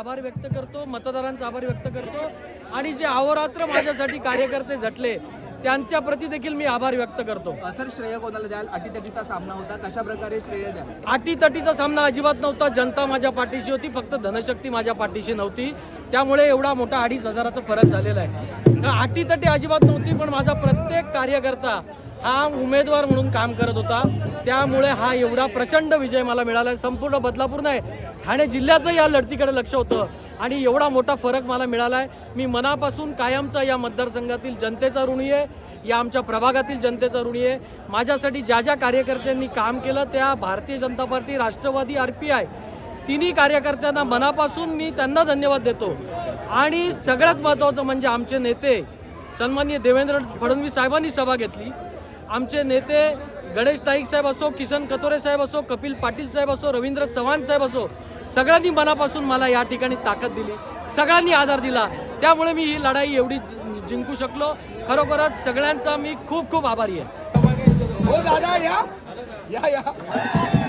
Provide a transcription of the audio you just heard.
आभार व्यक्त करतो, मतदारांचा आभार व्यक्त करतो आणि जे अहोरात्र माझ्यासाठी कार्यकर्ते झटले त्यांच्या प्रती देखील मी आभार व्यक्त करतो. सर, श्रेय कोणाला द्याल? अटीतटीचा सामना होता, कशा प्रकारे श्रेय द्याल? अटीतटीचा सामना अजिबात नव्हता. जनता माझ्या पाठीशी होती, फक्त धनशक्ती माझ्या पाठीशी नव्हती. त्यामुळे एवढा मोठा 2,500चा फरक झालेला आहे. अटीतटी अजिबात नव्हती, पण माझा प्रत्येक कार्यकर्ता हा उमेदवार म्हणून काम करत होता. त्यामुळे हा एवढा प्रचंड विजय मला मिळाला आहे. संपूर्ण बदलापूर नाही, ठाणे जिल्ह्याचं या लढतीकडे लक्ष होतं आणि एवढा मोठा फरक मला मिळाला आहे. मी मनापासून कायमचा या मतदारसंघातील जनतेचा ऋणी आहे, या आमच्या प्रभागातील जनतेचा ऋणी आहे. माझ्यासाठी ज्या ज्या कार्यकर्त्यांनी काम केलं त्या भारतीय जनता पार्टी, राष्ट्रवादी, RPI तिन्ही कार्यकर्त्यांना मनापासून मी त्यांना धन्यवाद देतो. आणि सगळ्यात महत्त्वाचं म्हणजे आमचे नेते सन्माननीय देवेंद्र फडणवीस साहेबांनी सभा घेतली. आमचे नेते गणेश नाईक साहेब असो, किसन कतोरे साहेब असो, कपिल पाटील साहेब असो, रवींद्र चव्हाण साहेब असो, सगळ्यांनी मनापासून मला या ठिकाणी ताकद दिली, सगळ्यांनी आधार दिला. त्यामुळे मी ही लढाई एवढी जिंकू शकलो. खरोखरच सगळ्यांचा मी खूप खूप आभारी आहे. हो दादा, या या या.